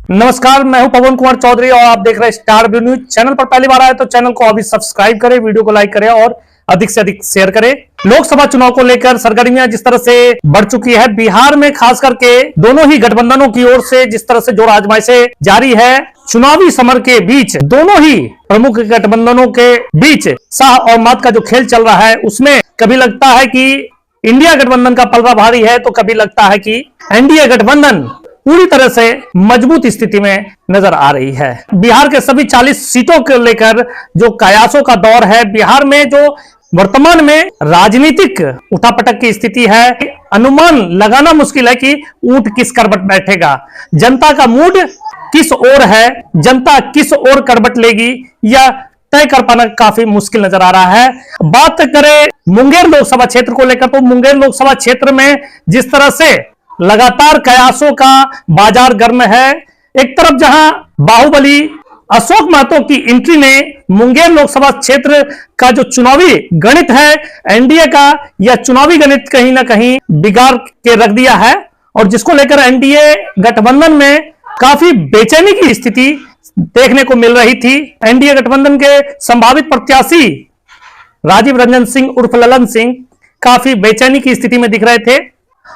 नमस्कार, मैं हूं पवन कुमार चौधरी और आप देख रहे हैं स्टार व्यू न्यूज। चैनल पर पहली बार आए तो चैनल को अभी सब्सक्राइब करें, वीडियो को लाइक करें और अधिक से अधिक शेयर करें। लोकसभा चुनाव को लेकर सरगर्मियां जिस तरह से बढ़ चुकी है, बिहार में खास करके दोनों ही गठबंधनों की ओर से जिस तरह से जोर आजमाइशें जारी है, चुनावी समर के बीच दोनों ही प्रमुख गठबंधनों के बीच शाह और मात का जो खेल चल रहा है, उसमें कभी लगता है कि इंडिया गठबंधन का पलड़ा भारी है तो कभी लगता है कि एनडीए गठबंधन पूरी तरह से मजबूत स्थिति में नजर आ रही है। बिहार के सभी 40 सीटों को लेकर जो कयासों का दौर है, बिहार में जो वर्तमान में राजनीतिक उठापटक की स्थिति है, अनुमान लगाना मुश्किल है कि ऊंट किस करवट बैठेगा। जनता का मूड किस ओर है, जनता किस ओर करवट लेगी, यह तय कर पाना काफी मुश्किल नजर आ रहा है। बात करें मुंगेर लोकसभा क्षेत्र को लेकर तो मुंगेर लोकसभा क्षेत्र में जिस तरह से लगातार कयासों का बाजार गर्म है, एक तरफ जहां बाहुबली अशोक महतो की एंट्री ने मुंगेर लोकसभा क्षेत्र का जो चुनावी गणित है एनडीए का, यह चुनावी गणित कहीं ना कहीं बिगाड़ के रख दिया है और जिसको लेकर एनडीए गठबंधन में काफी बेचैनी की स्थिति देखने को मिल रही थी। एनडीए गठबंधन के संभावित प्रत्याशी राजीव रंजन सिंह उर्फ ललन सिंह काफी बेचैनी की स्थिति में दिख रहे थे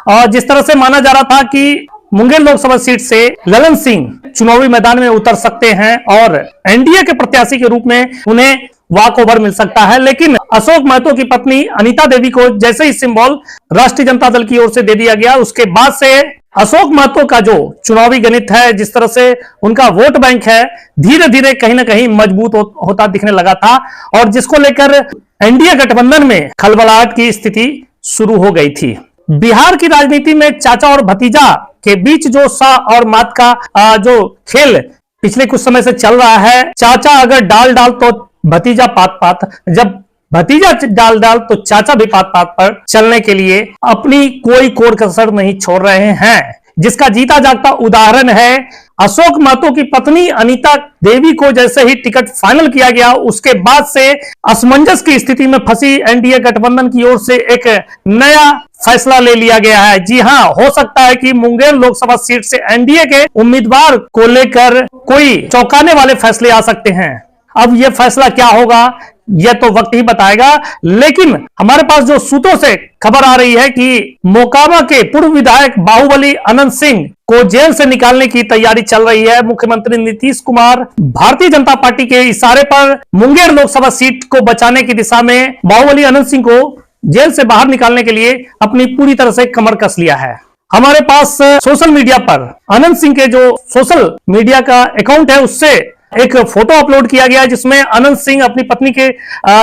और जिस तरह से माना जा रहा था कि मुंगेर लोकसभा सीट से ललन सिंह चुनावी मैदान में उतर सकते हैं और एनडीए के प्रत्याशी के रूप में उन्हें वॉक ओवर मिल सकता है, लेकिन अशोक महतो की पत्नी अनीता देवी को जैसे ही सिंबल राष्ट्रीय जनता दल की ओर से दे दिया गया, उसके बाद से अशोक महतो का जो चुनावी गणित है, जिस तरह से उनका वोट बैंक है, धीरे धीरे कहीं ना कहीं मजबूत होता दिखने लगा था और जिसको लेकर एनडीए गठबंधन में खलबलाहट की स्थिति शुरू हो गई थी। बिहार की राजनीति में चाचा और भतीजा के बीच जो शाह और मात का जो खेल पिछले कुछ समय से चल रहा है, चाचा अगर डाल तो भतीजा पात पात, जब भतीजा डाल तो चाचा भी पात पात पर चलने के लिए अपनी कोई कोर कसर नहीं छोड़ रहे हैं, जिसका जीता जागता उदाहरण है अशोक महतो की पत्नी अनीता देवी को जैसे ही टिकट फाइनल किया गया, उसके बाद से असमंजस की स्थिति में फंसी एनडीए गठबंधन की ओर से एक नया फैसला ले लिया गया है। जी हां, हो सकता है कि मुंगेर लोकसभा सीट से एनडीए के उम्मीदवार को लेकर कोई चौंकाने वाले फैसले आ सकते हैं। अब यह फैसला क्या होगा यह तो वक्त ही बताएगा, लेकिन हमारे पास जो सूत्रों से खबर आ रही है कि मोकामा के पूर्व विधायक बाहुबली अनंत सिंह को जेल से निकालने की तैयारी चल रही है। मुख्यमंत्री नीतीश कुमार भारतीय जनता पार्टी के इशारे पर मुंगेर लोकसभा सीट को बचाने की दिशा में बाहुबली अनंत सिंह को जेल से बाहर निकालने के लिए अपनी पूरी तरह से कमर कस लिया है। हमारे पास सोशल मीडिया पर अनंत सिंह के जो सोशल मीडिया का अकाउंट है, उससे एक फोटो अपलोड किया गया है जिसमें अनंत सिंह अपनी पत्नी के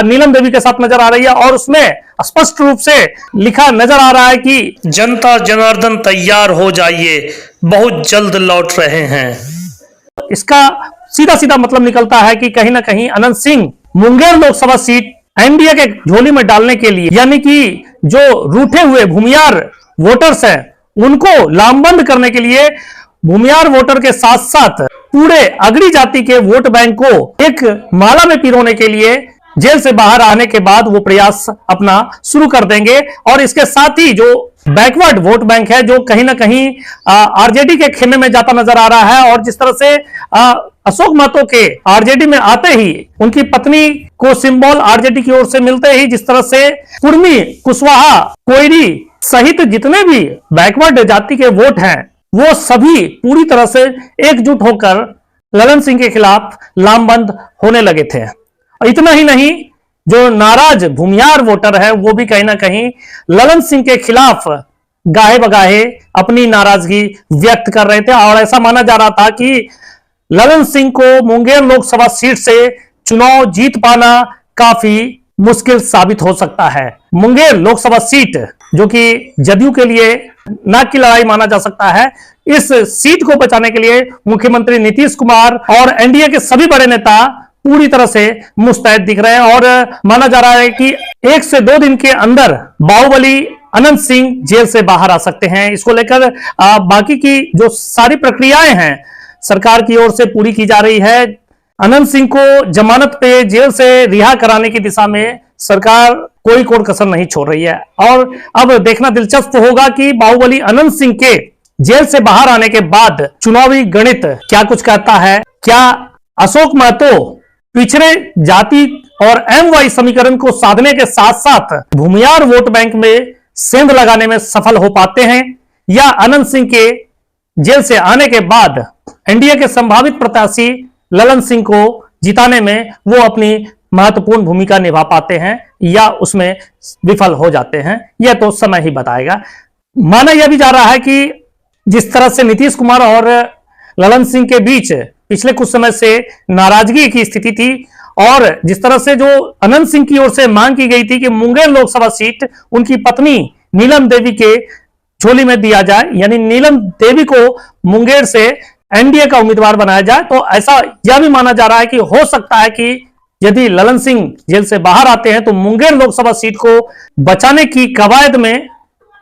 नीलम देवी के साथ नजर आ रही है और उसमें स्पष्ट रूप से लिखा नजर आ रहा है कि जनता जनार्दन तैयार हो जाइए, बहुत जल्द लौट रहे हैं। इसका सीधा सीधा मतलब निकलता है कि कहीं ना कहीं अनंत सिंह मुंगेर लोकसभा सीट एनडीए के झोली में डालने के लिए, यानी कि जो रूठे हुए भूमियार वोटर्स हैं उनको लामबंद करने के लिए, भूमियार वोटर के साथ साथ पूरे अगड़ी जाति के वोट बैंक को एक माला में पिरोने के लिए जेल से बाहर आने के बाद वो प्रयास अपना शुरू कर देंगे और इसके साथ ही जो बैकवर्ड वोट बैंक है, जो कहीं ना कहीं आरजेडी के खेमे में जाता नजर आ रहा है और जिस तरह से अशोक महतो के आरजेडी में आते ही उनकी पत्नी को सिंबल आरजेडी की ओर से मिलते ही जिस तरह से कुर्मी, कुशवाहा, कोयरी सहित जितने भी बैकवर्ड जाति के वोट हैं वो सभी पूरी तरह से एकजुट होकर ललन सिंह के खिलाफ लामबंद होने लगे थे। और इतना ही नहीं, जो नाराज भूमियार वोटर है वो भी कहीं ना कहीं ललन सिंह के खिलाफ गाहे बगाहे अपनी नाराजगी व्यक्त कर रहे थे और ऐसा माना जा रहा था कि ललन सिंह को मुंगेर लोकसभा सीट से चुनाव जीत पाना काफी मुश्किल साबित हो सकता है। मुंगेर लोकसभा सीट जो कि जदयू के लिए नाक की लड़ाई माना जा सकता है, इस सीट को बचाने के लिए मुख्यमंत्री नीतीश कुमार और एनडीए के सभी बड़े नेता पूरी तरह से मुस्तैद दिख रहे हैं और माना जा रहा है कि 1 से 2 दिन के अंदर बाहुबली अनंत सिंह जेल से बाहर आ सकते हैं। इसको लेकर बाकी की जो सारी प्रक्रियाएं हैं सरकार की ओर से पूरी की जा रही है। अनंत सिंह को जमानत पे जेल से रिहा कराने की दिशा में सरकार कोई कोर कसर नहीं छोड़ रही है और अब देखना दिलचस्प होगा कि बाहुबली अनंत सिंह के जेल से बाहर आने के बाद चुनावी गणित क्या कुछ कहता है? क्या अशोक महतो पिछड़े जाति और एमवाई समीकरण को साधने के साथ साथ भूमियार वोट बैंक में सेंध लगाने में सफल हो पाते हैं, या अनंत सिंह के जेल से आने के बाद एनडीए के संभावित प्रत्याशी ललन सिंह को जिताने में वो अपनी महत्वपूर्ण भूमिका निभा पाते हैं या उसमें विफल हो जाते हैं? यह तो समय ही बताएगा। माना यह भी जा रहा है कि जिस तरह से नीतीश कुमार और ललन सिंह के बीच पिछले कुछ समय से नाराजगी की स्थिति थी, और जिस तरह से जो अनंत सिंह की ओर से मांग की गई थी कि मुंगेर लोकसभा सीट उनकी पत्नी नीलम देवी के झोली में दिया जाए, यानी नीलम देवी को मुंगेर से एनडीए का उम्मीदवार बनाया जाए, तो ऐसा यह भी माना जा रहा है कि हो सकता है कि यदि ललन सिंह जेल से बाहर आते हैं तो मुंगेर लोकसभा सीट को बचाने की कवायद में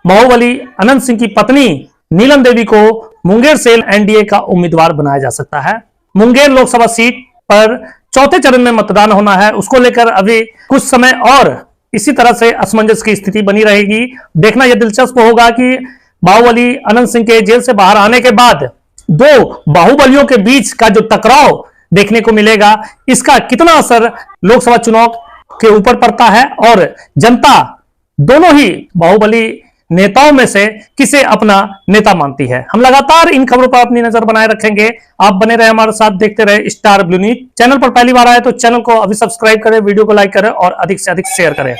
बाहुबली अनंत सिंह की पत्नी नीलम देवी को मुंगेर से एनडीए का उम्मीदवार बनाया जा सकता है। मुंगेर लोकसभा सीट पर चौथे चरण में मतदान होना है, उसको लेकर अभी कुछ समय और इसी तरह से असमंजस की स्थिति बनी रहेगी। देखना यह दिलचस्प होगा कि बाहुबली अनंत सिंह के जेल से बाहर आने के बाद दो बाहुबलियों के बीच का जो टकराव देखने को मिलेगा, इसका कितना असर लोकसभा चुनाव के ऊपर पड़ता है और जनता दोनों ही बाहुबली नेताओं में से किसे अपना नेता मानती है। हम लगातार इन खबरों पर अपनी नजर बनाए रखेंगे। आप बने रहे हमारे साथ, देखते रहे स्टार ब्लू न्यूज। चैनल पर पहली बार आए तो चैनल को अभी सब्सक्राइब करें, वीडियो को लाइक करें और अधिक से अधिक शेयर करें।